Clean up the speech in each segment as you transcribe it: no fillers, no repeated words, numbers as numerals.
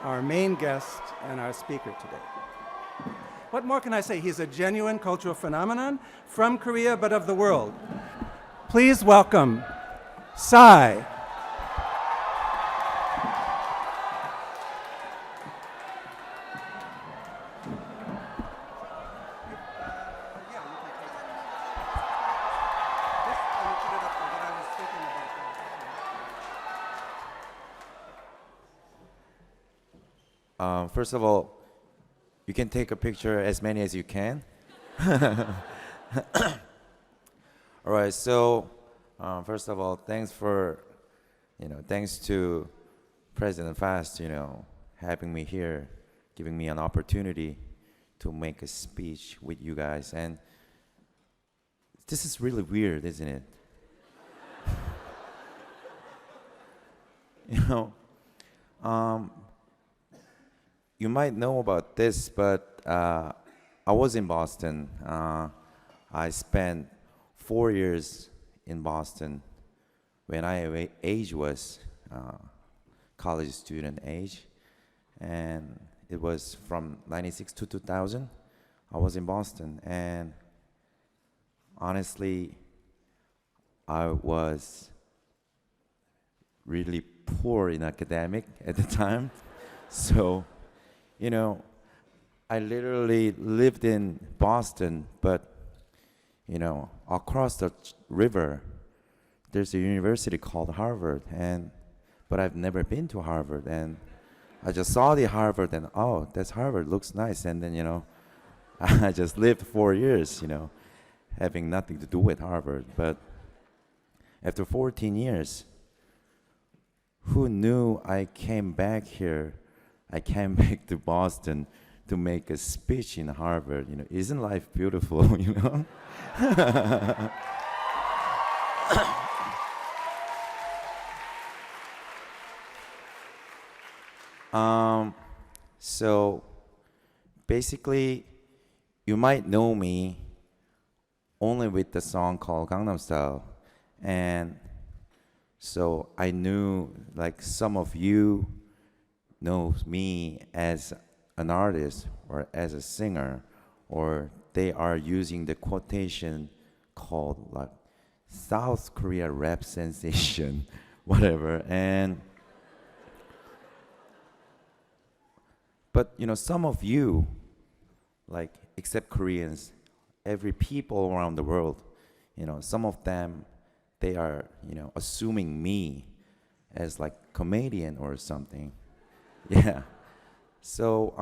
our main guest and our speaker today. What more can I say? He's a genuine cultural phenomenon from Korea, but of the world. Please welcome Psy. First of all, you can take a picture as many as you can. All right, so first of all, thanks to President Fast, having me here, giving me an opportunity to make a speech with you guys. And this is really weird, isn't it? You might know about this, but I was in Boston. I spent 4 years in Boston when I age was college student age, and it was from 96 to 2000. I was in Boston, and honestly, I was really poor in academic at the time. So, I literally lived in Boston, but, across the river, there's a university called Harvard, but I've never been to Harvard, and I just saw the Harvard, and oh, that's Harvard, looks nice, and then, I just lived 4 years, having nothing to do with Harvard. But after 14 years, who knew I came back here? I came back to Boston to make a speech in Harvard. Isn't life beautiful? So basically, you might know me only with the song called Gangnam Style, and so I knew like some of you knows me as an artist or as a singer, or they are using the quotation called like South Korea rap sensation, whatever. But some of you, like except Koreans, every people around the world, some of them, they are assuming me as like comedian or something. Yeah. So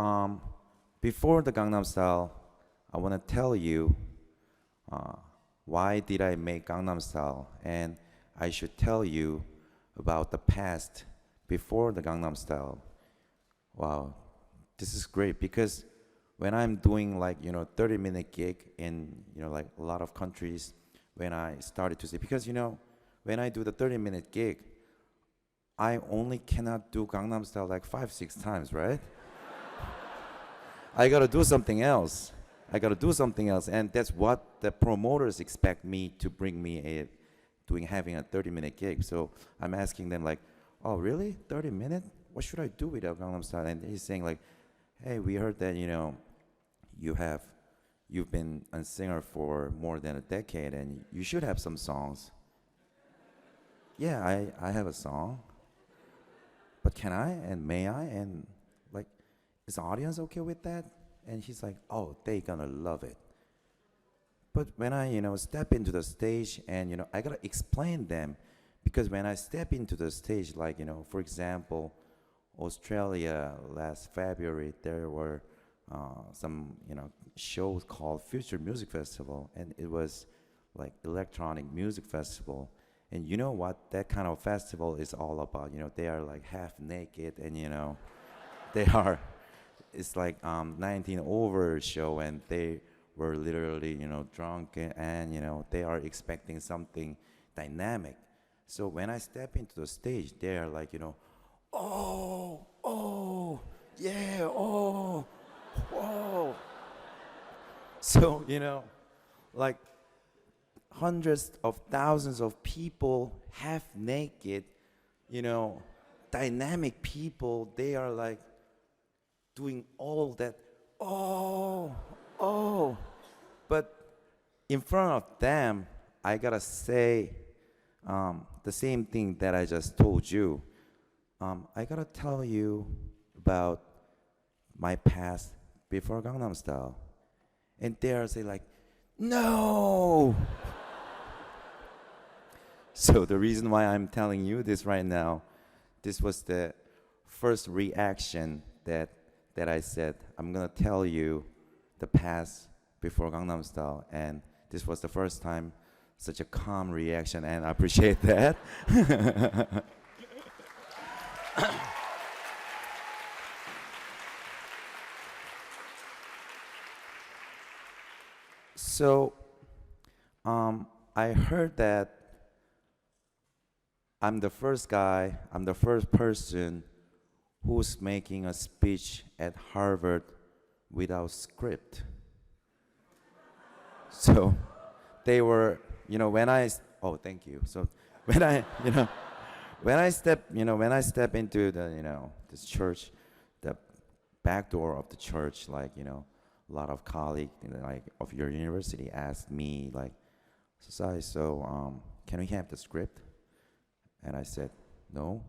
before the Gangnam Style, I want to tell you why did I make Gangnam Style, and I should tell you about the past before the Gangnam Style. Wow, this is great because when I'm doing like 30-minute gig in like a lot of countries, when I started to say, because when I do the 30-minute gig, I only cannot do Gangnam Style like 5-6 times, right? I gotta do something else. And that's what the promoters expect me to bring me having a 30-minute gig. So I'm asking them like, oh really, 30 minutes? What should I do with a Gangnam Style? And he's saying like, hey, we heard that you've been a singer for more than a decade, and you should have some songs. Yeah, I have a song. But can I and may I and like, is the audience okay with that? And he's like, oh, they gonna love it. But when I step into the stage and I gotta explain them, because when I step into the stage, like for example, Australia last February, there were some shows called Future Music Festival, and it was like electronic music festival. And you know what that kind of festival is all about? They are like half naked, and it's like 19 over show, and they were literally drunk, and they are expecting something dynamic. So when I step into the stage, they are like oh yeah, oh whoa. So like hundreds of thousands of people, half naked, dynamic people, they are like, doing all that, oh, oh. But in front of them, I gotta say the same thing that I just told you. I gotta tell you about my past before Gangnam Style. And they're say like, no! So the reason why I'm telling you this right now, this was the first reaction that I said, I'm gonna tell you the past before Gangnam Style, and this was the first time such a calm reaction, and I appreciate that. So I heard that I'm the first guy, I'm the first person who's making a speech at Harvard without script. So they were, when oh, thank you. So when when I step into this church, the back door of the church, like, a lot of colleagues, like, of your university asked me, like, so, can we have the script? And I said, no.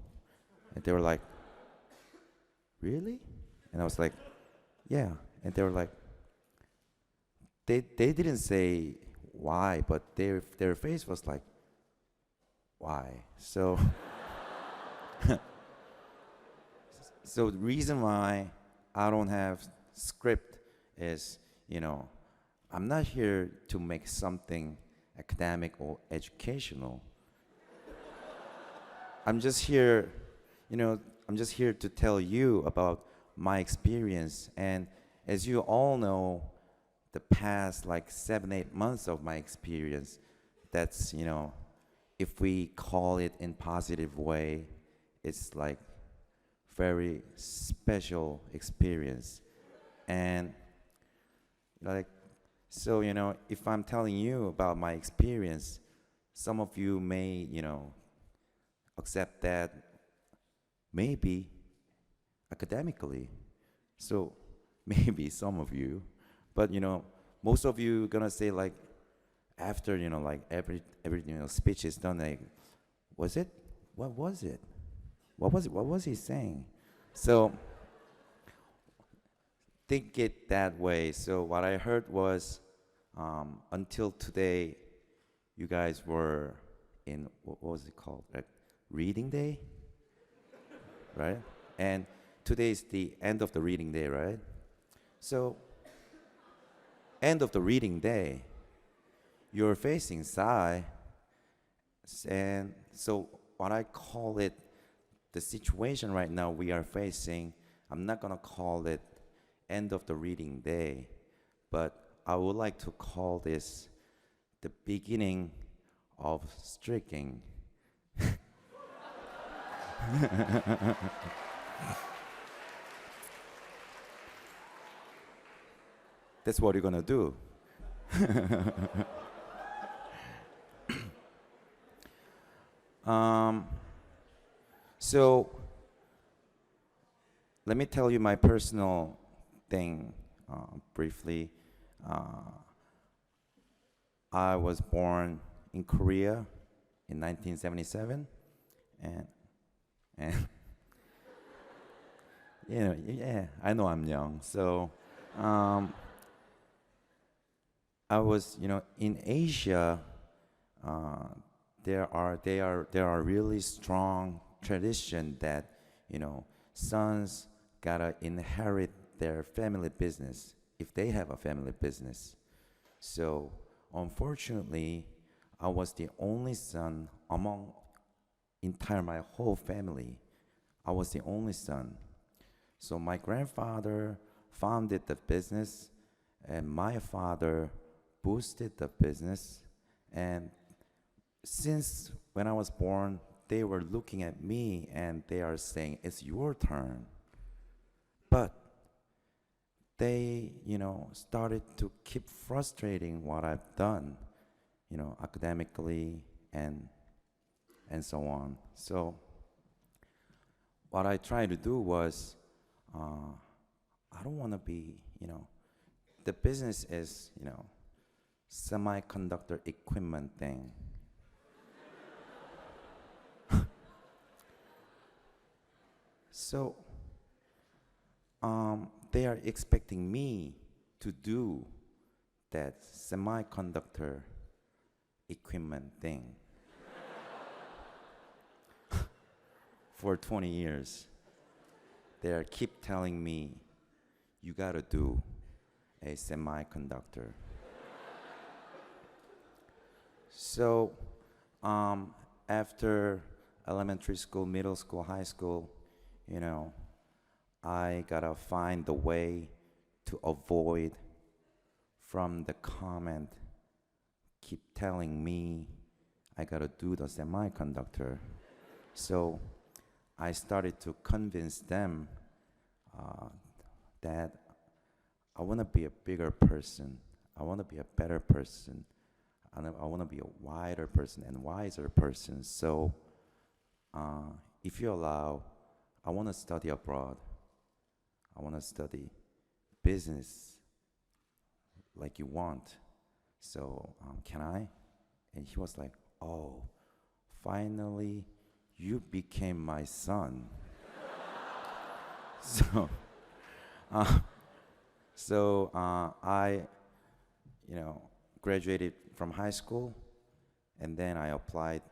And they were like, really? And I was like, yeah. And they were like, they didn't say why, but their face was like, why? So, so the reason why I don't have script is, I'm not here to make something academic or educational. I'm just here, I'm just here to tell you about my experience. And as you all know, the past like 7-8 months of my experience, that's, if we call it in positive way, it's like very special experience. And like, so, if I'm telling you about my experience, some of you may, accept that maybe academically. So maybe some of you, but most of you gonna say like after like every speech is done, like, was it? What was it? What was it? What was he saying? So think it that way. So what I heard was until today, you guys were in what was it called? Like reading day, right? And today is the end of the reading day, right? So end of the reading day, you're facing Psy, and so what I call it, the situation right now we are facing, I'm not gonna call it end of the reading day, but I would like to call this the beginning of striking. That's what you're gonna do. So let me tell you my personal thing briefly. I was born in Korea in 1977, and yeah, I know I'm young. So I was, in Asia. There are really strong tradition that sons gotta inherit their family business if they have a family business. So unfortunately, I was the only son among entire my whole family. I was the only son. So my grandfather founded the business, and my father boosted the business. And since when I was born, they were looking at me and they are saying, it's your turn. But they, started to keep frustrating what I've done, academically and so on. So what I tried to do was, don't want to be, the business is, semiconductor equipment thing. So they are expecting me to do that semiconductor equipment thing for 20 years. They are keep telling me, you gotta do a semiconductor. So after elementary school, middle school, high school, I gotta find the way to avoid from the comment keep telling me I gotta do the semiconductor. So I started to convince them that I want to be a bigger person. I want to be a better person. I want to be a wider person and wiser person. So if you allow, I want to study abroad. I want to study business like you want. So can I? And he was like, oh, finally you became my son. So I, graduated from high school, and then I applied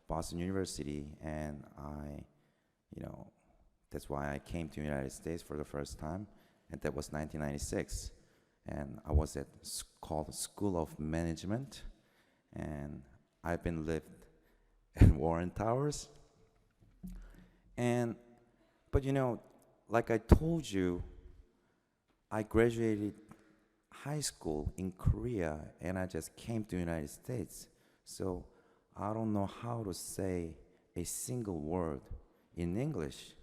Boston University, and that's why I came to the United States for the first time, and that was 1996. And I was at called School of Management, and I've been lived at Warren Towers. But like I told you, I graduated high school in Korea and I just came to the United States. So I don't know how to say a single word in English.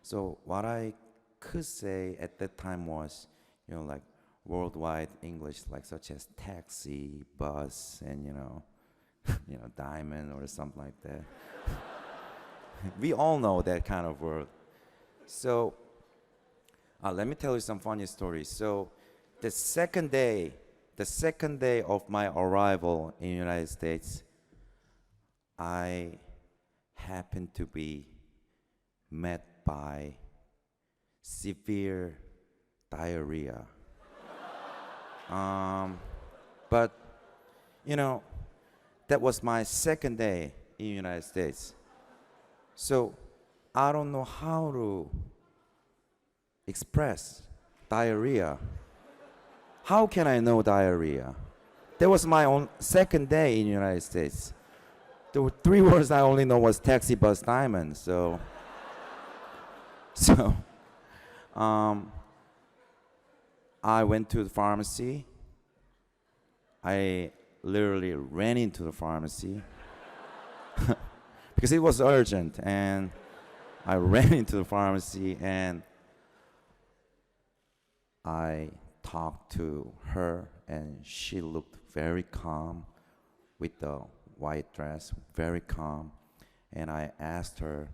So what I could say at that time was, like worldwide English, like such as taxi, bus, and diamond or something like that. We all know that kind of word. So let me tell you some funny stories. So the second day of my arrival in the United States, I happened to be met by severe diarrhea. But that was my second day in the United States. So I don't know how to express diarrhea. How can I know diarrhea? That was my own second day in the United States. There were 3 words I only know was taxi, bus, diamond. So I went to the pharmacy. I literally ran into the pharmacy because it was urgent, and I ran into the pharmacy and I talked to her, and she looked very calm with the white dress, very calm. And I asked her,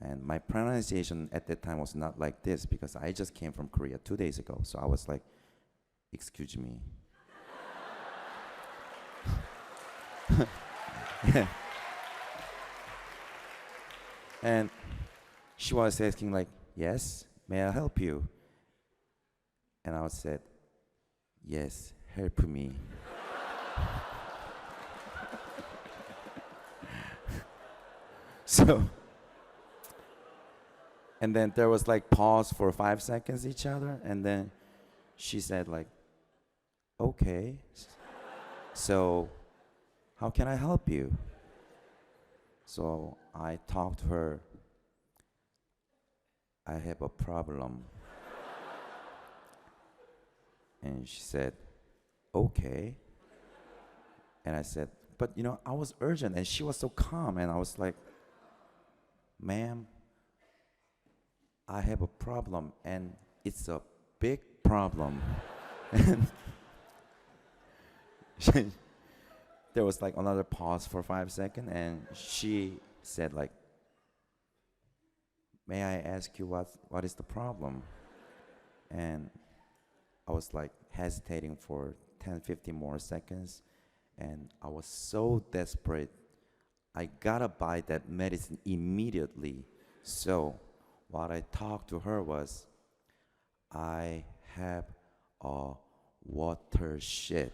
and my pronunciation at that time was not like this because I just came from Korea 2 days ago. So I was like, excuse me. Yeah. And she was asking like, yes, may I help you? And I said, yes, help me. So, and then there was like pause for 5 seconds each other, and then she said like, okay, so how can I help you? So I talked to her. I have a problem. And she said, okay. And I said, but I was urgent, and she was so calm, and I was like, ma'am, I have a problem, and it's a big problem. And there was like another pause for 5 seconds, and she said like, may I ask you what is the problem? and I was like hesitating for 10, 15 more seconds, and I was so desperate. I gotta buy that medicine immediately. So what I talked to her was, I have a water shit.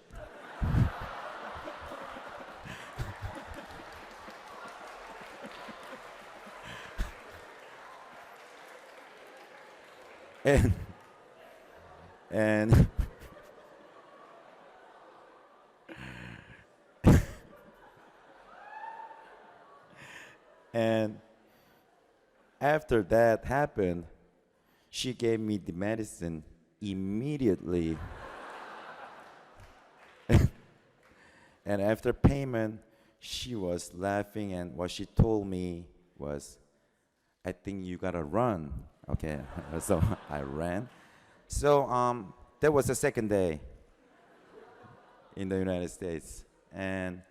and and and after that happened, she gave me the medicine immediately. And after payment, she was laughing, and what she told me was, I think you gotta run. Okay, so I ran. So that was the second day in the United States, and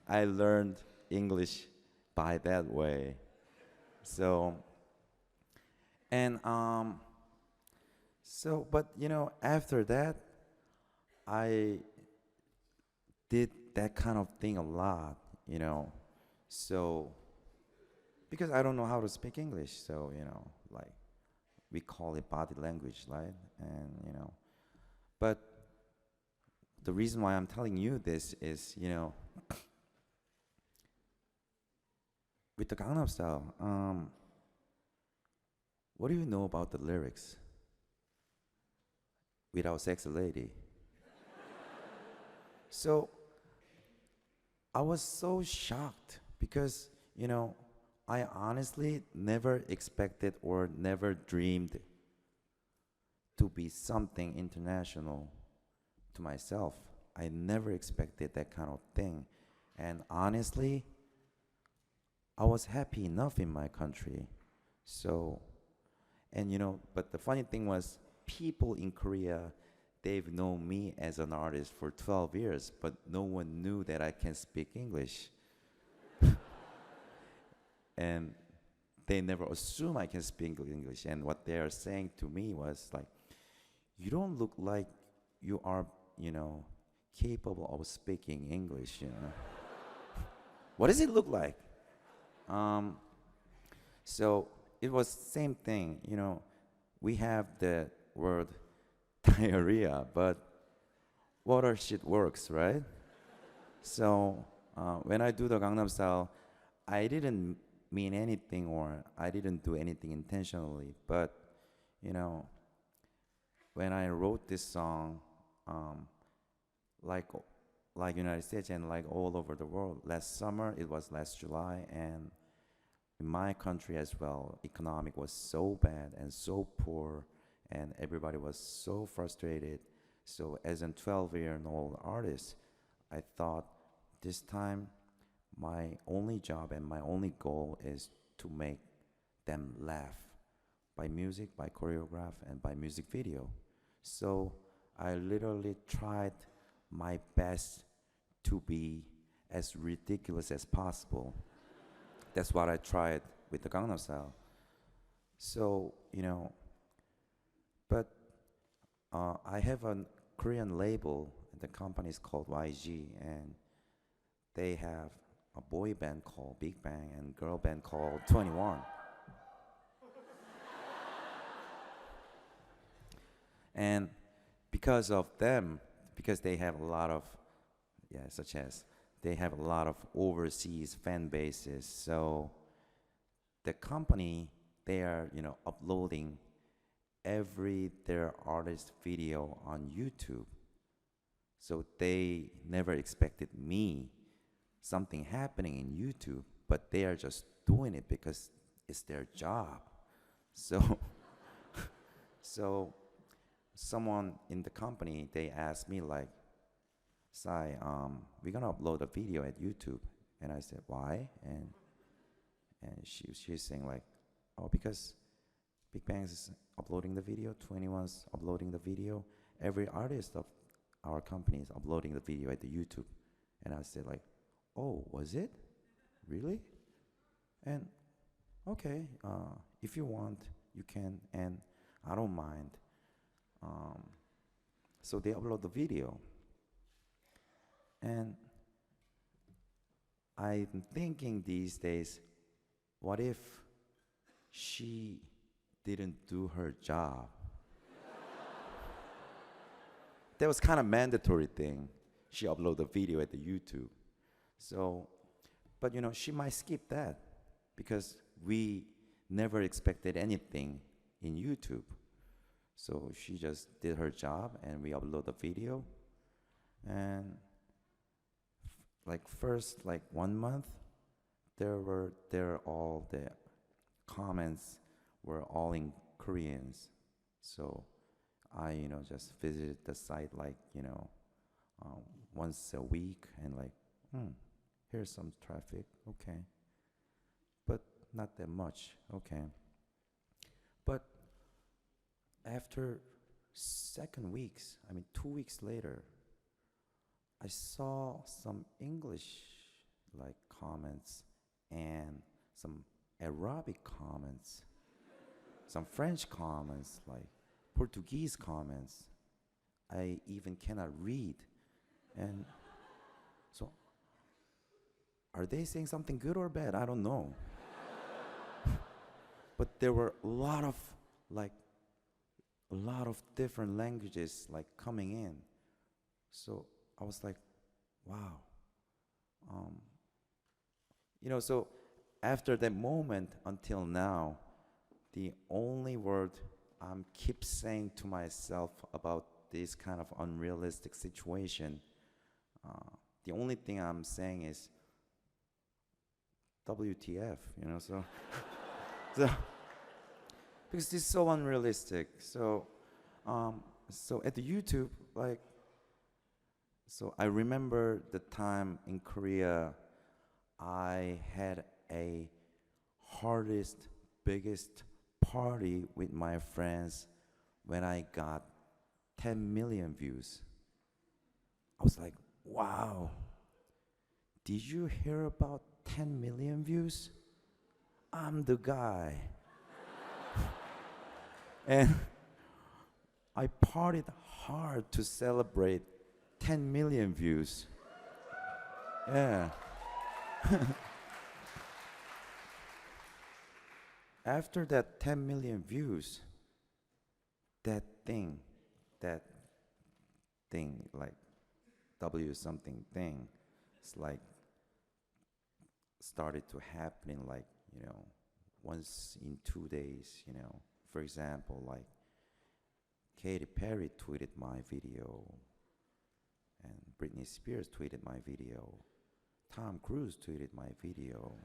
I learned English by that way. So and but after that, I did that kind of thing a lot, So because I don't know how to speak English, so like we call it body language, right? And but the reason why I'm telling you this is, with the Gangnam Style, what do you know about the lyrics? Without sexy lady. So I was so shocked because, I honestly never expected or never dreamed to be something international to myself. I never expected that kind of thing. And honestly, I was happy enough in my country. So, and but the funny thing was, people in Korea, they've known me as an artist for 12 years, but no one knew that I can speak English. And they never assume I can speak English. And what they are saying to me was like, you don't look like you are, capable of speaking English. What does it look like? So it was same thing, we have the word diarrhea, but water shit works, right? So when I do the Gangnam Style, I didn't mean anything or I didn't do anything intentionally, but when I wrote this song, like like United States and like all over the world, last summer, it was last July, and in my country as well, economic was so bad and so poor, and everybody was so frustrated. So as a 12-year-old artist, I thought this time my only job and my only goal is to make them laugh by music, by choreograph, and by music video. So I literally tried my best to be as ridiculous as possible. That's what I tried with the Gangnam Style. So, but I have a Korean label, the company is called YG, and they have a boy band called Big Bang and girl band called 21. And because of them, because they have a lot of, such as they have a lot of overseas fan bases. So the company, they are, uploading every their artist video on YouTube. So they never expected me something happening in YouTube, but they are just doing it because it's their job. So so someone in the company, they asked me like, Sai, we're gonna upload a video at YouTube. And I said, why? And she's saying like, oh, because Big Bang is uploading the video, 21's uploading the video, every artist of our company is uploading the video at the YouTube. And I said like, oh, was it? Really? And okay, if you want, you can, and I don't mind. So they upload the video. And I'm thinking these days, what if she didn't do her job? That was kind of mandatory thing. She uploaded the video at the YouTube. So, but she might skip that because we never expected anything in YouTube. So she just did her job and we upload the video. And first 1 month, all the comments were all in Koreans. So I just visited the site once a week and here's some traffic, okay, but not that much, okay. But after 2 weeks later, I saw some English comments and some Arabic comments, some French comments, Portuguese comments. I even cannot read. And so, are they saying something good or bad? I don't know. But there were a lot of different languages coming in. So I was like, wow. So after that moment until now, the only word I'm keep saying to myself about this kind of unrealistic situation, the only thing I'm saying is WTF, so so because this is so unrealistic. So so at the YouTube, so I remember the time in Korea I had a hardest, biggest party with my friends when I got 10 million views. I was like, wow, did you hear about 10 million views? I'm the guy. And I partied hard to celebrate 10 million views. Yeah. After that 10 million views, that thing, W something thing, it's started to happen once in 2 days, For example, Katy Perry tweeted my video, and Britney Spears tweeted my video, Tom Cruise tweeted my video,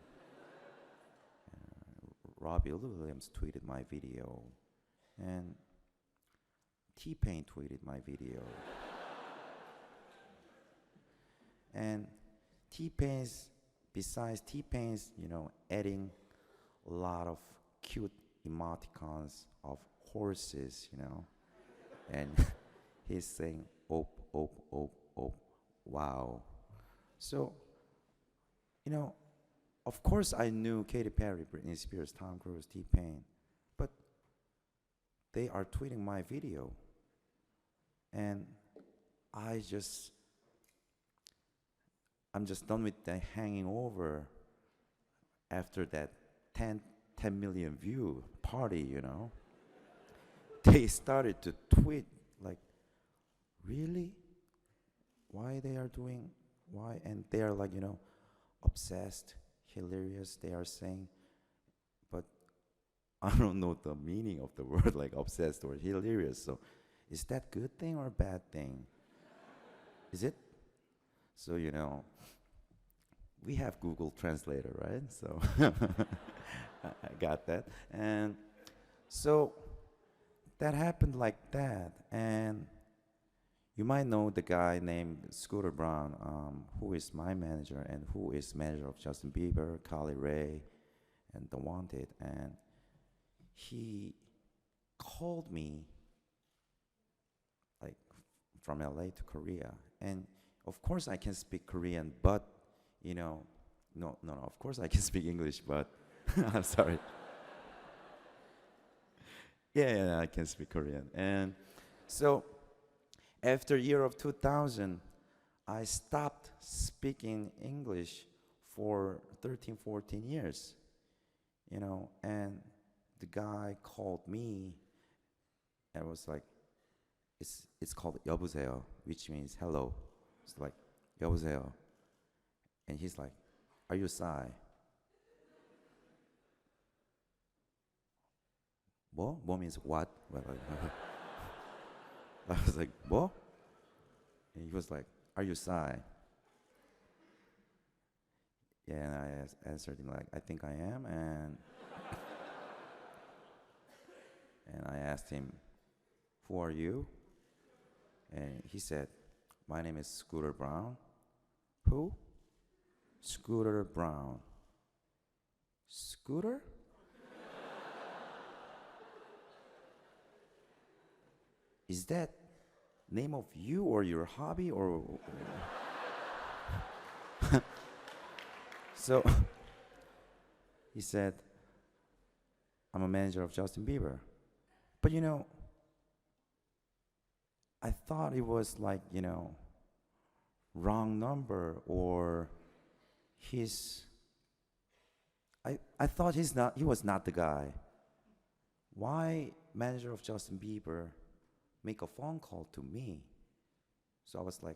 Robbie Williams tweeted my video, and T-Pain tweeted my video. And besides T-Pain's, adding a lot of cute emoticons of horses, and he's saying, op, op, op, op, wow. So, of course I knew Katy Perry, Britney Spears, Tom Cruise, T-Pain, but they are tweeting my video. And I'm just done with the hanging over after that 10 million view party, They started to tweet really? Why they are doing, why? And they are obsessed, hilarious, they are saying, but I don't know the meaning of the word obsessed or hilarious. So is that good thing or bad thing? Is it? So, we have Google Translator, right? So I got that. And so that happened like that. And you might know the guy named Scooter Braun, who is my manager and who is manager of Justin Bieber, Carly Rae, and The Wanted. And he called me from LA to Korea. And of course I can speak Korean, but no, of course I can speak English, but I'm sorry. Yeah, I can speak Korean. And so After year of 2000, I stopped speaking English for 13, 14 years, and the guy called me and was like, it's called 여보세요, which means hello. It's like, 여보세요. And he's like, are you Psy? 뭐? 뭐 means what? I was like, 뭐? And he was like, are you Psy? Yeah, and I answered him like, I think I am, and I asked him, who are you? And he said, my name is Scooter Brown. Who? Scooter Brown. Scooter? Is that name of you or your hobby or? So he said, I'm a manager of Justin Bieber. But I thought it was like, wrong number, or I thought he was not the guy. Why manager of Justin Bieber make a phone call to me? So I was like,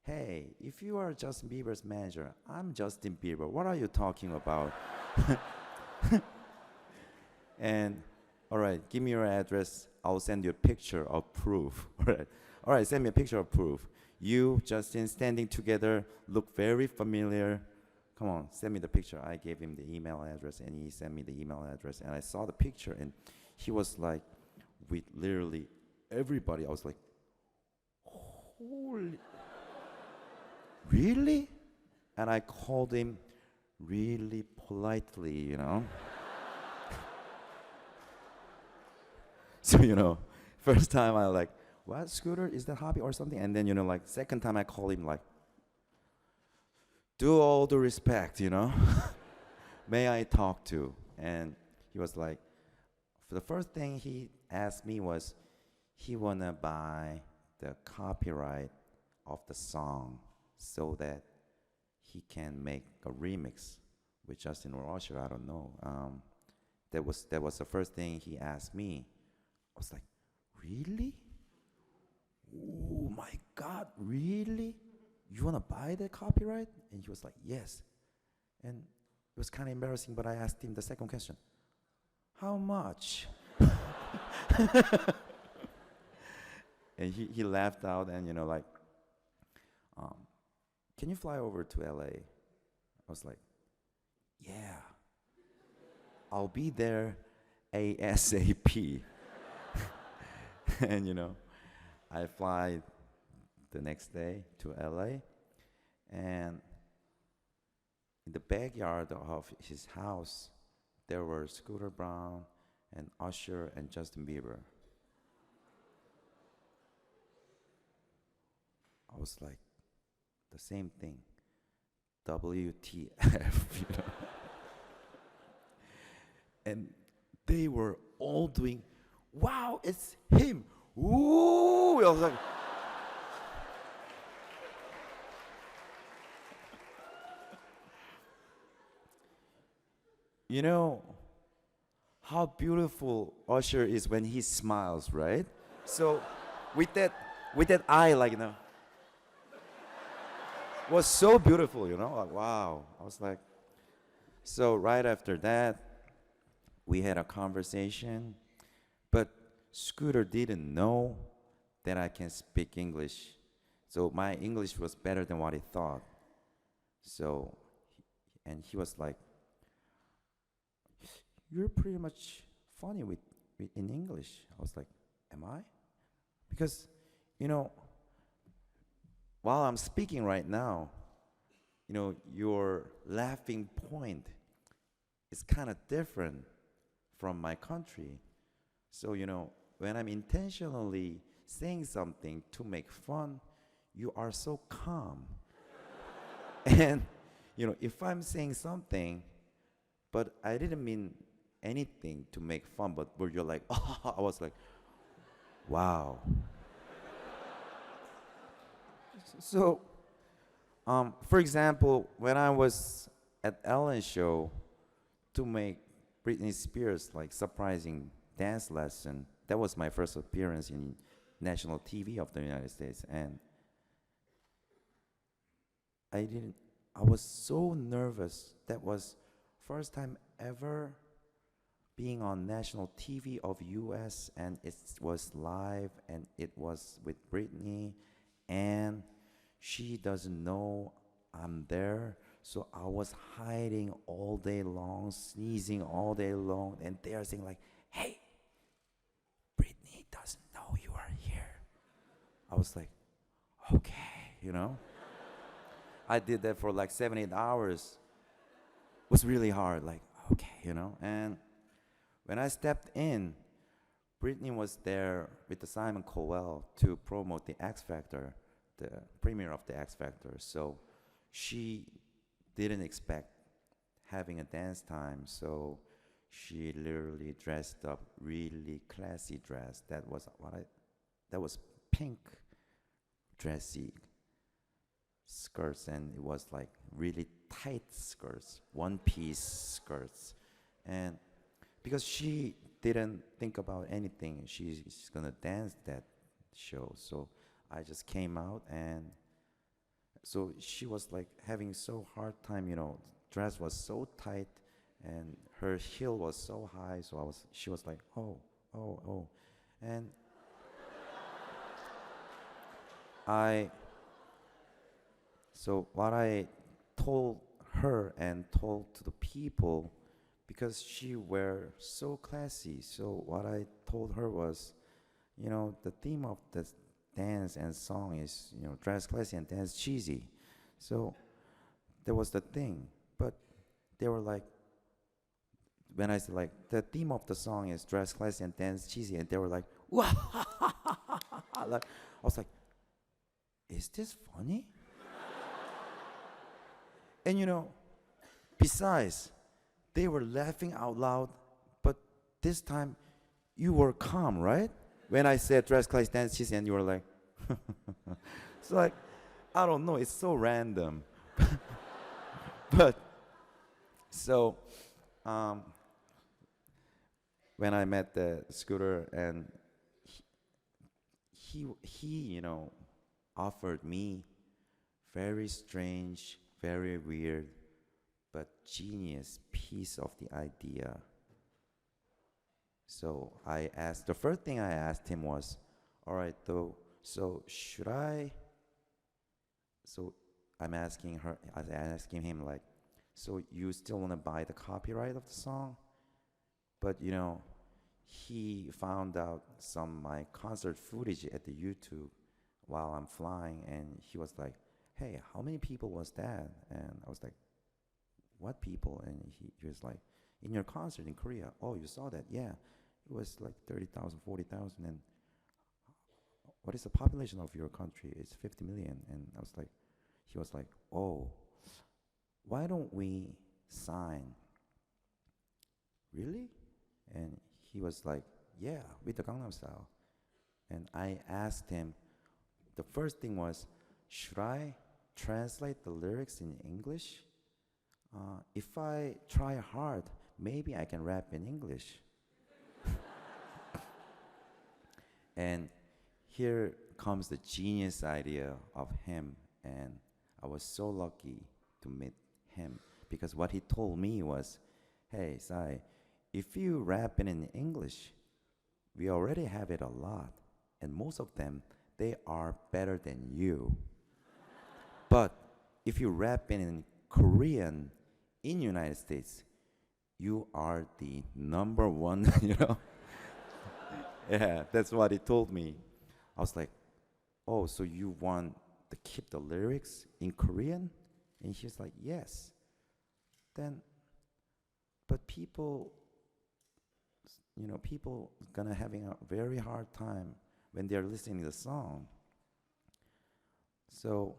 hey, if you are Justin Bieber's manager, I'm Justin Bieber. What are you talking about? And all right, give me your address. I'll send you a picture of proof. All right, send me a picture of proof. You, Justin, standing together, look very familiar. Come on, send me the picture. I gave him the email address, and he sent me the email address, and I saw the picture, and he was like, with literally everybody. I was like, holy, really? And I called him really politely, So, first time I like, what, Scooter, is that hobby or something? And then, like, second time I call him like, do all the respect, may I talk to? And he was like, for the first thing he asked me was, he wanna buy the copyright of the song so that he can make a remix with Justin or Usher, I don't know. That was the first thing he asked me. I was like, really? Oh my God, really? You wanna buy the copyright? And he was like, yes. And it was kind of embarrassing, but I asked him the second question. How much? And he laughed out and, like, can you fly over to LA? I was like, yeah, I'll be there ASAP. And, I fly the next day to LA, and in the backyard of his house, there were Scooter Brown and Usher and Justin Bieber. I was like, the same thing, WTF, And they were all doing, wow, it's him. Ooh, I was like, how beautiful Usher is when he smiles, right? So with that eye, like, was so beautiful, like, wow. I was like, so right after that, we had a conversation, but Scooter didn't know that I can speak English. So my English was better than what he thought. So, and he was like, you're pretty much funny with in English. I was like, am I? Because, while I'm speaking right now, your laughing point is kind of different from my country. So, when I'm intentionally saying something to make fun, you are so calm. And, if I'm saying something, but I didn't mean anything to make fun, but where you're like, oh, I was like, wow. So, for example, when I was at Ellen's show to make Britney Spears like surprising dance lesson, that was my first appearance in national TV of the United States, and I didn't. I was so nervous. That was first time ever being on national TV of US, and it was live, and it was with Britney, and she doesn't know I'm there. So I was hiding all day long, sneezing all day long, and they are saying like, "Hey, Britney doesn't know you are here." I was like, "Okay, you know." I did that for like 7, 8 hours. It was really hard, like, okay, you know. And when I stepped in, Britney was there with the Simon Cowell to promote the X Factor, the premiere of the X Factor. So she didn't expect having a dance time, so she literally dressed up really classy dress. That was pink dressy skirts, and it was like really tight skirts, one piece skirts. And because she didn't think about anything, she's gonna dance that show. So I just came out, and so she was like having so hard time, you know, dress was so tight and her heel was so high, so she was like, oh, oh, oh. And I so what I told her and told to the people, because she were so classy, so what I told her was, you know, the theme of the dance and song is, you know, dress classy and dance cheesy. So that was the thing. But they were like, when I said like, the theme of the song is dress classy and dance cheesy, and they were like, wow. Like, I was like, is this funny? And you know, besides, they were laughing out loud, but this time you were calm, right? When I said dress class dance cheesy, and you were like, it's like, I don't know, it's so random. But so when I met the Scooter, and he you know, offered me very strange, very weird, but genius piece of the idea. So the first thing I asked him was, all right, though, so should I, so I'm asking him like, so you still want to buy the copyright of the song? But you know, he found out some my concert footage at the YouTube while I'm flying, and he was like, hey, how many people was that? And I was like, what people? And he was like, in your concert in Korea. Oh, you saw that? Yeah. It was like 30,000, 40,000. And what is the population of your country? It's 50 million. And I was like, he was like, oh, why don't we sign? Really? And he was like, yeah, with the Gangnam Style. And I asked him, the first thing was, should I translate the lyrics in English? If I try hard, maybe I can rap in English. And here comes the genius idea of him, and I was so lucky to meet him, because what he told me was, hey, Sai, if you rap it in English, we already have it a lot, and most of them, they are better than you. But if you rap it in Korean in United States, you are the number one, you know? Yeah, that's what he told me. I was like, oh, so you want to keep the lyrics in Korean? And he's like, yes. Then, but people, you know, people gonna having a very hard time when they're listening to the song. So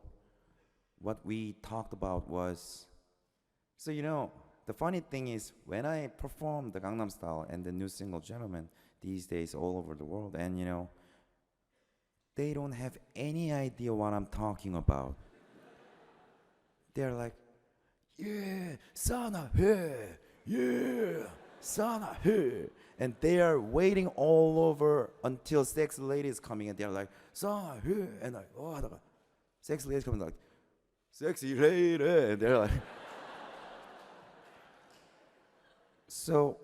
what we talked about was, so you know, the funny thing is, when I performed the Gangnam Style and the new single Gentleman these days all over the world, and you know, they don't have any idea what I'm talking about. They're like, yeah, sana he, yeah, sana he. And they are waiting all over until sexy lady is coming, and they're like, sana he. And like, oh, sexy lady is coming, like, sexy lady. And they're like, so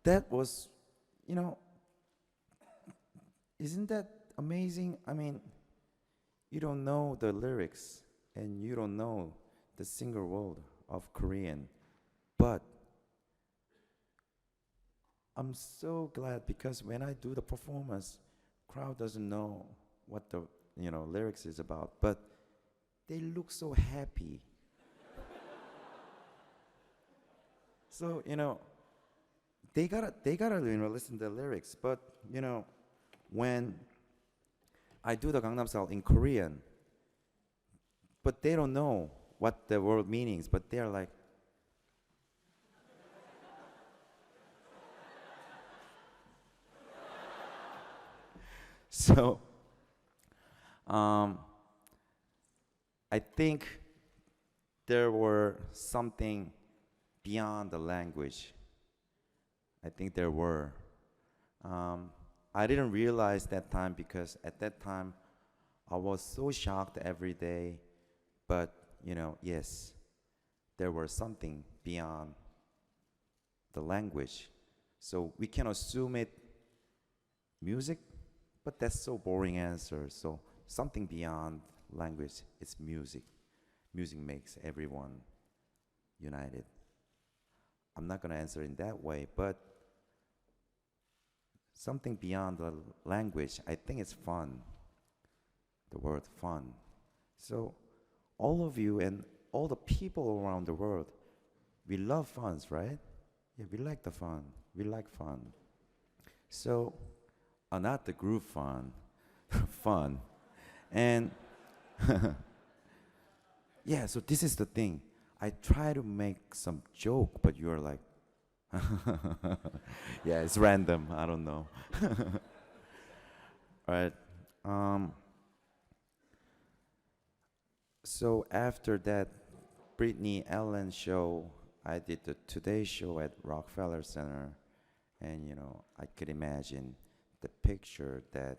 that was, you know, isn't that amazing? I mean, you don't know the lyrics and you don't know the singer world of Korean, but I'm so glad because when I do the performance, crowd doesn't know what the lyrics is about, but they look so happy. So they gotta listen to the lyrics, but when I do the Gangnam Style in Korean, but they don't know what the word meanings, but they're like, so I think there were something beyond the language. I think there were. I didn't realize that time because at that time I was so shocked every day. But yes, there was something beyond the language. So we can assume it music, but that's so boring answer. So something beyond language is music. Music makes everyone united. I'm not gonna answer in that way, but something beyond the language, I think it's fun. The word fun. So all of you and all the people around the world, we love funs, right? Yeah, we like the fun. We like fun. So, not the group fun, fun. And yeah, so this is the thing. I try to make some joke, but you're like, yeah, it's random. I don't know. All right. So after that Britney Ellen show, I did the Today show at Rockefeller Center, and I could imagine the picture that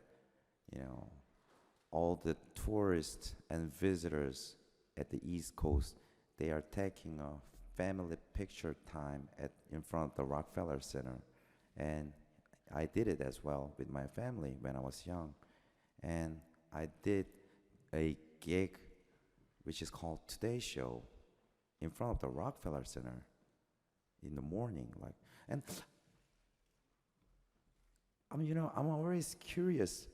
all the tourists and visitors at the East Coast, they are taking a family picture time in front of the Rockefeller Center, and I did it as well with my family when I was young, and I did a gig which is called Today Show in front of the Rockefeller Center in the morning, and I'm always curious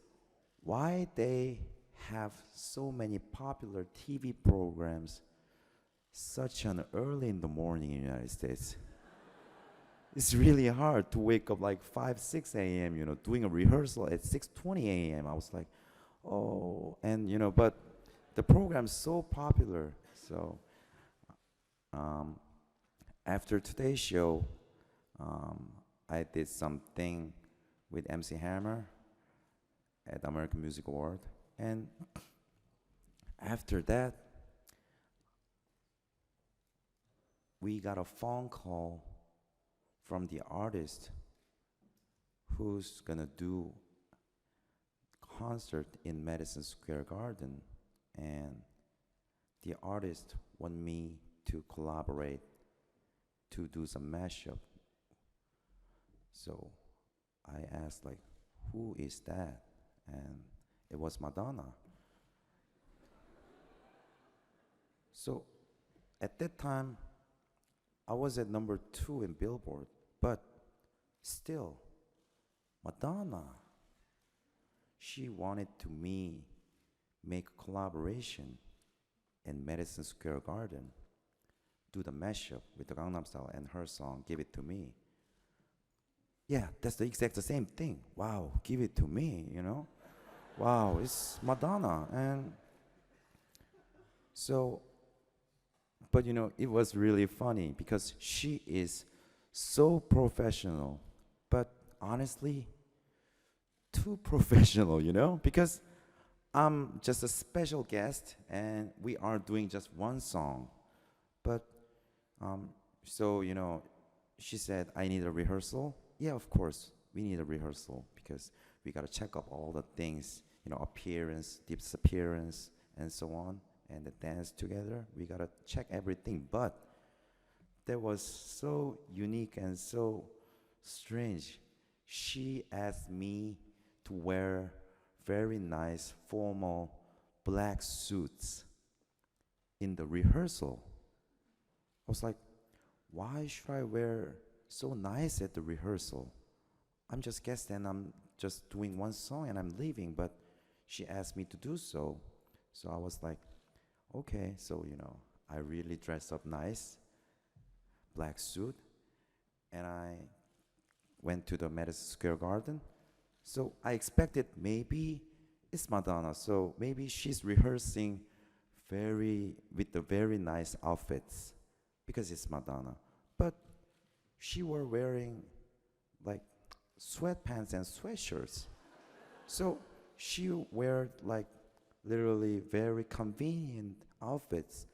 why they have so many popular TV programs such an early in the morning in the United States. It's really hard to wake up like 5, 6 a.m., doing a rehearsal at 6:20 a.m. I was like, oh, and but the program's so popular. So after today's show, I did something with MC Hammer at the American Music Award, and after that, we got a phone call from the artist who's gonna do concert in Madison Square Garden, and the artist want me to collaborate to do some mashup. So I asked like, who is that? And it was Madonna. So at that time, I was at number 2 in Billboard, but still, Madonna, she wanted to me make a collaboration in Madison Square Garden, do the mashup with the Gangnam Style and her song, Give It To Me. Yeah, that's the exact same thing. Wow, give it to me, Wow, it's Madonna. And so, but it was really funny because she is so professional, but honestly, too professional, because I'm just a special guest and we are doing just one song. But so, she said, I need a rehearsal. Yeah, of course, we need a rehearsal because we got to check up all the things, appearance, disappearance, and so on, and the dance together. We got to check everything. But that was so unique and so strange. She asked me to wear very nice formal black suits in the rehearsal. I was like, why should I wear so nice at the rehearsal? I'm just guest and I'm just doing one song and I'm leaving, but she asked me to do so. So I was like, okay. So, I really dressed up nice, black suit, and I went to the Madison Square Garden. So I expected maybe it's Madonna, so maybe she's rehearsing with the very nice outfits because it's Madonna. But she were wearing like sweatpants and sweatshirts. So she wear like literally very convenient outfits,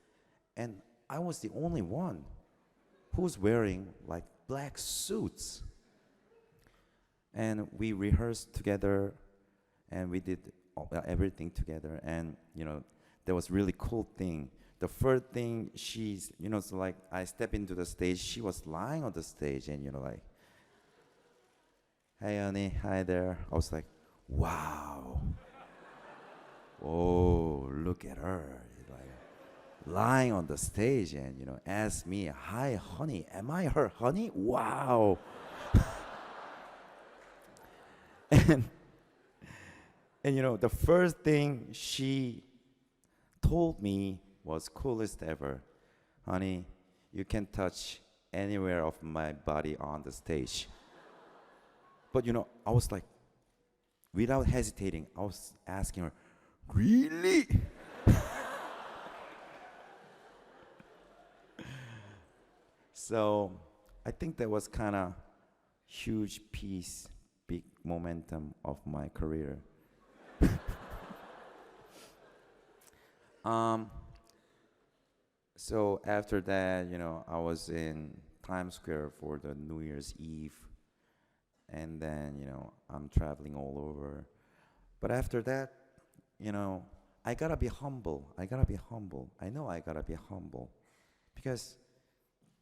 and I was the only one who's wearing like black suits. And we rehearsed together, and we did everything together. And there was really cool thing. The first thing so like I step into the stage, she was lying on the stage, and like, hey honey, hi there. I was like, wow. Oh, look at her, like lying on the stage, and ask me, hi honey, am I her honey? Wow. And the first thing she told me was coolest ever. Honey, you can touch anywhere of my body on the stage. But I was like, without hesitating, I was asking her, really? So I think that was kind of huge piece, big momentum of my career. So after that, I was in Times Square for the New Year's Eve, and then, I'm traveling all over. But after that, I gotta be humble. I gotta be humble. I know I gotta be humble, because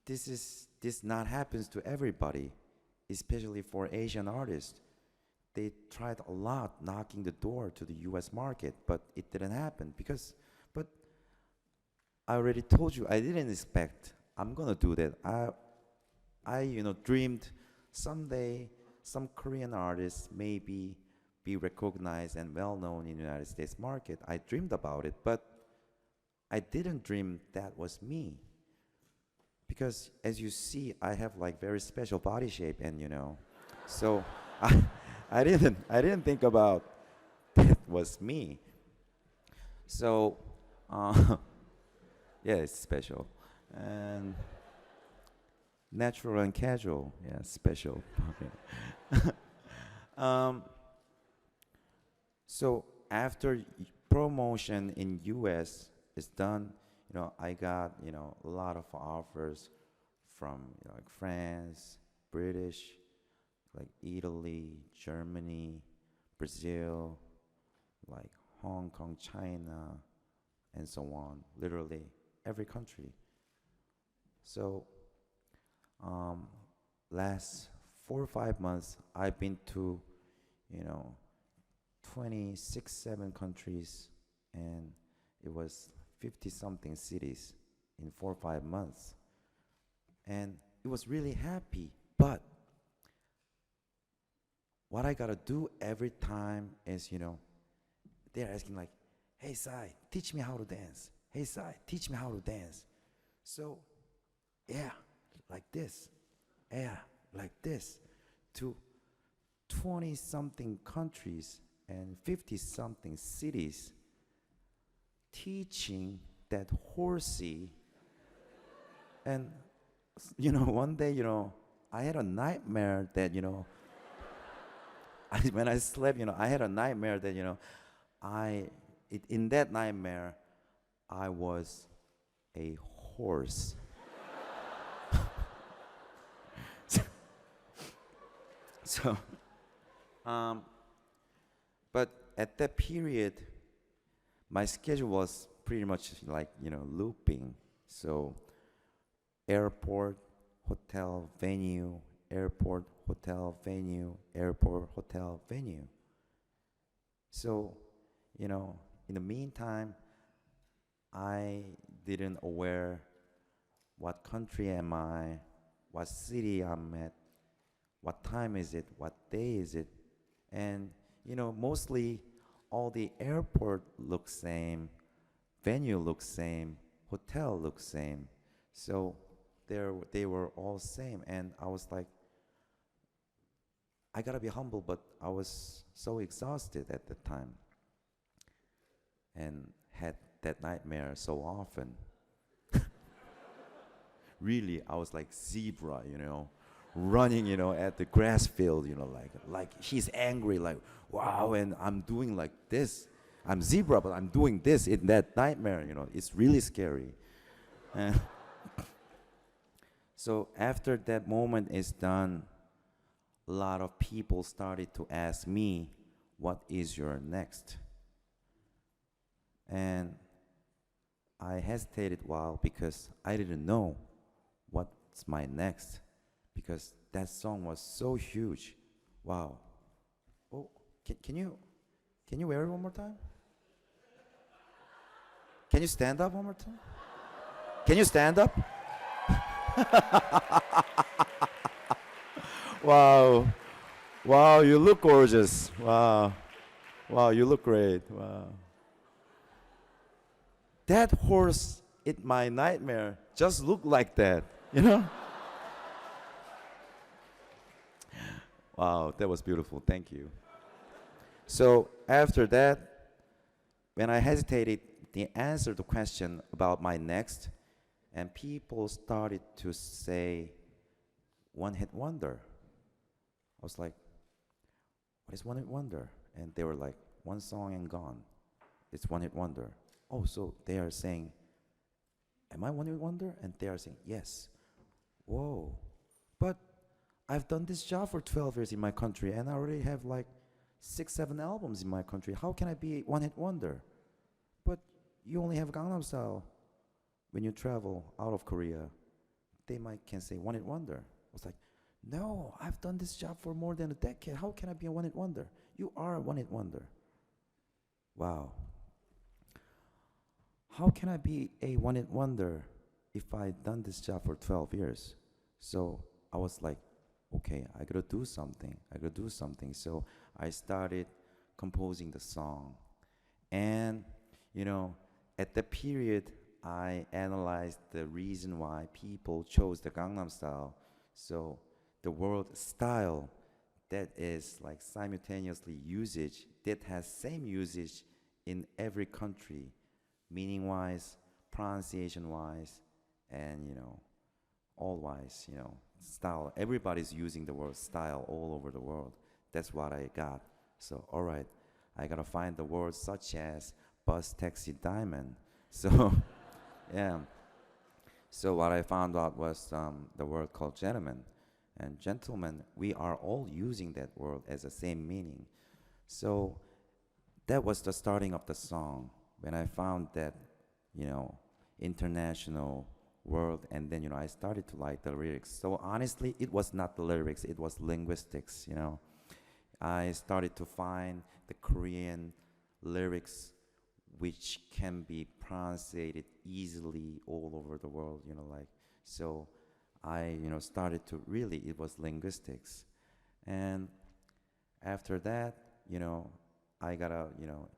this not happens to everybody, especially for Asian artists. They tried a lot knocking the door to the U.S. market, but it didn't happen but I already told you, I didn't expect I'm gonna do that. I dreamed someday some Korean artists maybe be recognized and well known in the United States market. I dreamed about it, but I didn't dream that was me. Because as you see, I have like very special body shape, and so I didn't think about that was me. So yeah, it's special. And natural and casual, yeah, special. Okay. um, so after promotion in US is done, I got a lot of offers from like France, British, like Italy, Germany, Brazil, like Hong Kong, China, and so on. Literally every country. So last 4 or 5 months, I've been to 26, 7 countries, and it was 50 something cities in 4 or 5 months. And it was really happy. But what I gotta do every time is, they're asking like, hey Sai, teach me how to dance. Hey Sai, teach me how to dance. So, yeah, like this. Yeah, like this. To 20 something countries and 50 something cities, teaching that horsey. And one day, I had a nightmare that when I slept, I had a nightmare that, in that nightmare, I was a horse. So, um, but at that period, my schedule was pretty much like, looping. So, airport, hotel, venue, airport, hotel, venue, airport, hotel, venue. So, in the meantime, I didn't aware what country am I, what city I'm at, what time is it, what day is it, and mostly all the airport looks same, venue looks same, hotel looks same. So they were all same, and I was like, I gotta be humble, but I was so exhausted at the time, and had that nightmare so often. Really, I was like zebra, running, at the grass field, like she's angry, like wow, and I'm doing like this. I'm zebra, but I'm doing this in that nightmare, it's really scary. And so after that moment is done, a lot of people started to ask me, what is your next? And I hesitated a while because I didn't know what's my next, because that song was so huge. Wow. Oh, can you wear it one more time? Can you stand up one more time? Can you stand up? Wow. Wow, you look gorgeous. Wow. Wow, you look great. Wow. That horse in my nightmare just looked like that, Wow, that was beautiful. Thank you. So after that, when I hesitated, the answer to the question about my next, and people started to say, one hit wonder. I was like, what is one hit wonder? And they were like, one song and gone. It's one hit wonder. Oh, so they are saying, am I one hit wonder? And they are saying, yes. Whoa. But I've done this job for 12 years in my country, and I already have like 6, 7 albums in my country. How can I be one hit wonder? But you only have Gangnam Style. When you travel out of Korea, they can say one hit wonder. I was like, no, I've done this job for more than a decade. How can I be a one hit wonder? You are a one hit wonder. Wow. How can I be a one hit wonder if I've done this job for 12 years? So I was like, okay, I gotta do something. I gotta do something. So I started composing the song. And, at the period, I analyzed the reason why people chose the Gangnam Style. So the word style, that is like simultaneously usage, that has same usage in every country, meaning wise, pronunciation wise, and all wise, style. Everybody's using the word style all over the world. That's what I got. So all right, I gotta find the words such as bus, taxi, diamond. So yeah. So what I found out was the word called gentleman. And gentleman, we are all using that word as the same meaning. So that was the starting of the song when I found that, international world, and then, I started to like the lyrics. So honestly, it was not the lyrics, it was linguistics, I started to find the Korean lyrics which can be translated easily all over the world, so I, started to really, it was linguistics. And after that, I gotta,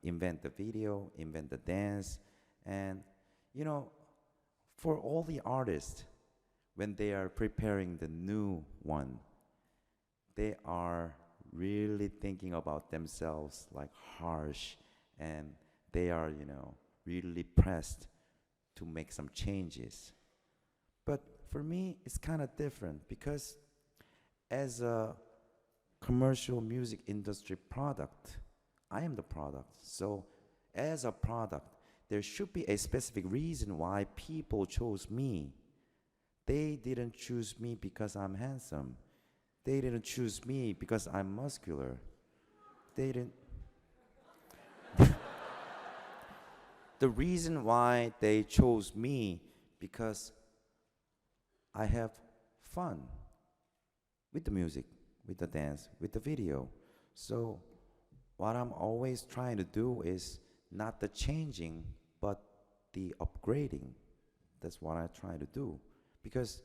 invent the video, invent the dance, and, for all the artists, when they are preparing the new one, they are really thinking about themselves like harsh, and they are, really pressed to make some changes. But for me, it's kind of different because as a commercial music industry product. I am the product. So as a product, there should be a specific reason why people chose me. They didn't choose me because I'm handsome. They didn't choose me because I'm muscular. They didn't. The reason why they chose me because I have fun with the music, with the dance, with the video. So what I'm always trying to do is not the changing, but the upgrading. That's what I try to do. Because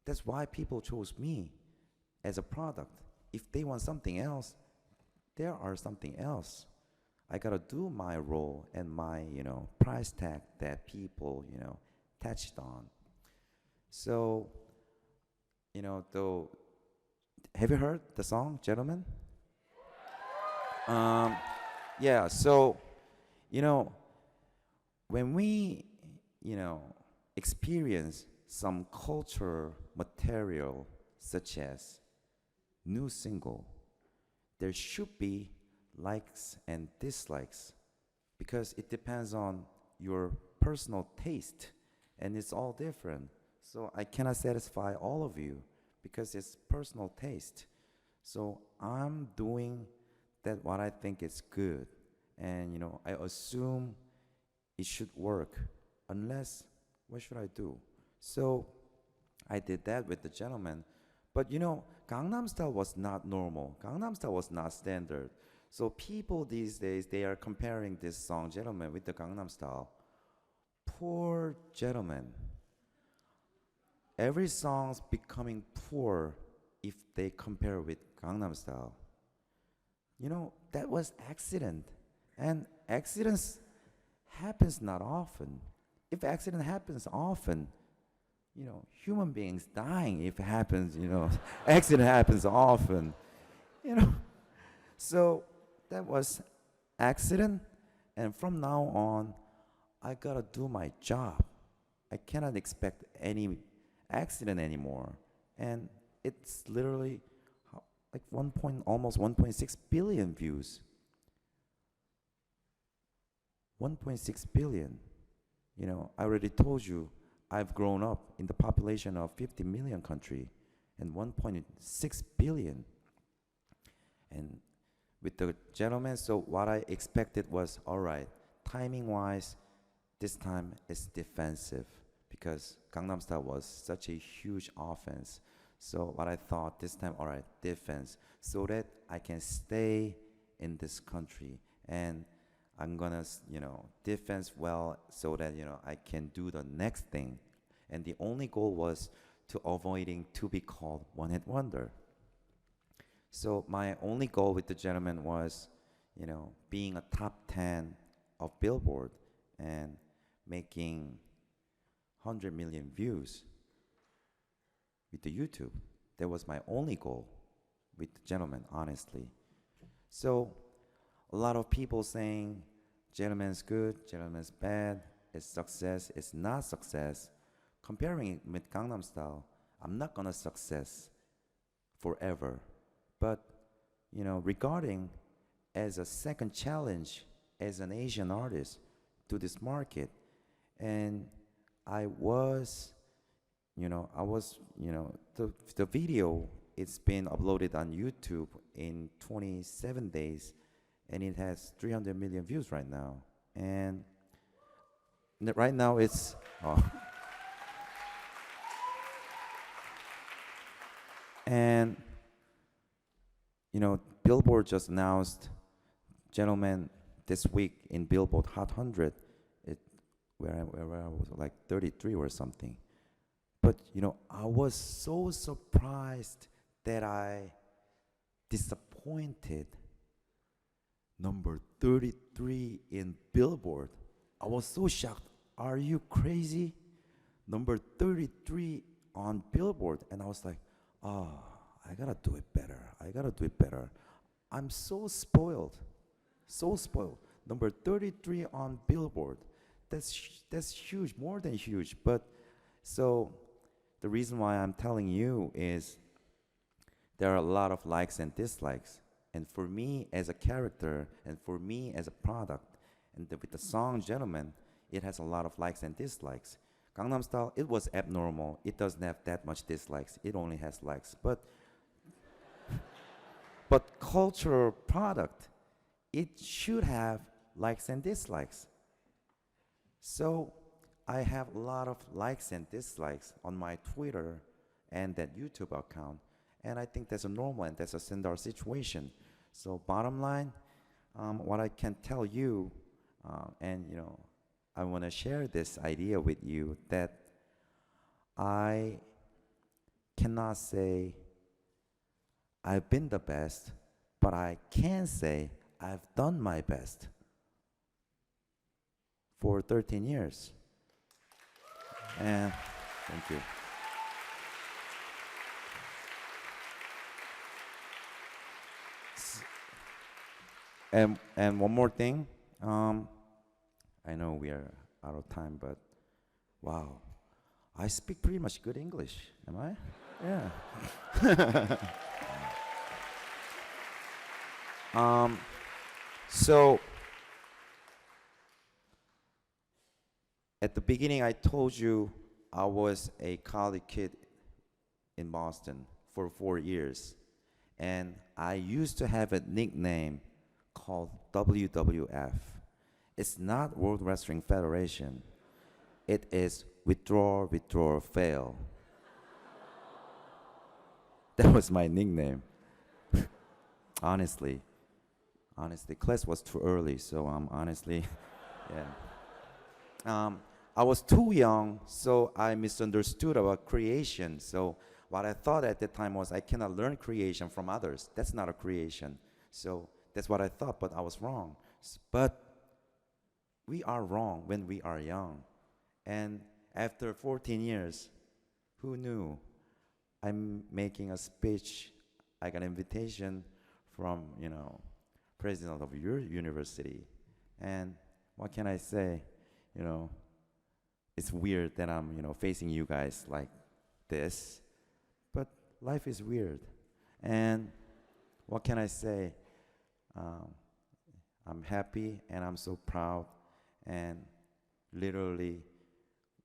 that's why people chose me as a product. If they want something else, there are something else. I gotta do my role and my, price tag that people, touched on. So, though, have you heard the song, gentlemen? Yeah, so, when we, experience some culture material such as new single, there should be likes and dislikes because it depends on your personal taste and it's all different. So I cannot satisfy all of you because it's personal taste. So I'm doing that what I think is good. And I assume it should work unless what should I do? So I did that with the gentleman. But Gangnam Style was not normal. Gangnam Style was not standard. So people these days, they are comparing this song, Gentleman, with the Gangnam Style. Poor gentleman. Every song's becoming poor if they compare with Gangnam Style. That was accident. And accidents happens not often. If accident happens often, human beings dying if it happens, accident happens often, So that was accident, and from now on, I gotta do my job. I cannot expect any accident anymore, and it's literally like almost 1.6 billion views. 1.6 billion. I already told you I've grown up in the population of 50 million country and 1.6 billion. And with the gentleman, so what I expected was, all right, timing-wise, this time it's defensive because Gangnam Style was such a huge offense. So what I thought this time, all right, defense, so that I can stay in this country and I'm gonna, defense well so that, I can do the next thing. And the only goal was to avoiding to be called one-hit wonder. So my only goal with the gentleman was, being a top 10 of Billboard and making 100 million views with the YouTube. That was my only goal with the gentleman, honestly. So a lot of people saying, gentleman's good, gentleman's bad, it's success, it's not success. Comparing it with Gangnam Style, I'm not gonna success forever. But, regarding as a second challenge as an Asian artist to this market, and I was, the video, it's been uploaded on YouTube in 27 days, and it has 300 million views right now. And right now it's, and, Billboard just announced, gentlemen, this week in Billboard Hot 100, where I was like 33 or something. But, I was so surprised that I disappointed number 33 in Billboard. I was so shocked. Are you crazy? Number 33 on Billboard. And I was like, I gotta do it better. I gotta do it better. I'm so spoiled. So spoiled. Number 33 on Billboard. That's huge, more than huge. But so the reason why I'm telling you is there are a lot of likes and dislikes. And for me as a character, and for me as a product, and with the song Gentleman, it has a lot of likes and dislikes. Gangnam Style, it was abnormal. It doesn't have that much dislikes. It only has likes. But cultural product, it should have likes and dislikes. So I have a lot of likes and dislikes on my Twitter and that YouTube account. And I think that's a normal and that's a standard situation. So bottom line, what I can tell you, and I want to share this idea with you that I cannot say I've been the best, but I can say I've done my best for 13 years. And thank you. And one more thing. I know we are out of time, but wow, I speak pretty much good English. Am I? Yeah. So at the beginning, I told you I was a college kid in Boston for 4 years, and I used to have a nickname called WWF. It's not World Wrestling Federation. It is withdraw, withdraw, fail. That was my nickname. Honestly, class was too early, so honestly, yeah. I was too young, so I misunderstood about creation. So what I thought at the time was I cannot learn creation from others. That's not a creation. So that's what I thought, but I was wrong. But we are wrong when we are young. And after 14 years, who knew? I'm making a speech. I got an invitation from, president of your university. And what can I say? It's weird that I'm, facing you guys like this. But life is weird. And what can I say? I'm happy and I'm so proud. And literally,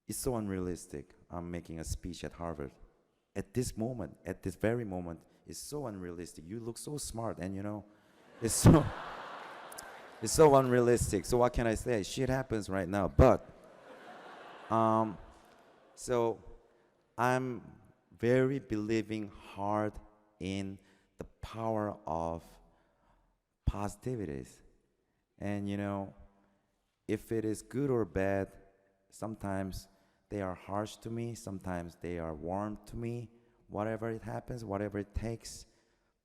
it's so unrealistic. I'm making a speech at Harvard. At this moment, at this very moment, it's so unrealistic. You look so smart, and it's so it's so unrealistic. So what can I say? Shit happens right now. But so I'm very believing hard in the power of positivities. And if it is good or bad, sometimes they are harsh to me, sometimes they are warm to me. Whatever it happens, whatever it takes,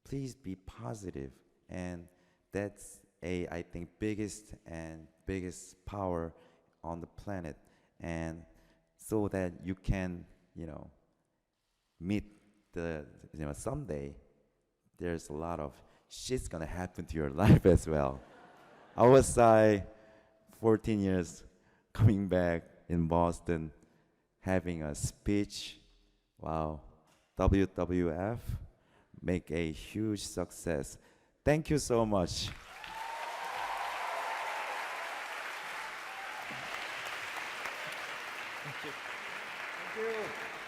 please be positive. And that's I think, biggest power on the planet. And so that you can, meet someday, there's a lot of shit's gonna happen to your life as well. I was 14 years coming back in Boston, having a speech. Wow, WWF, make a huge success. Thank you so much. Thank you.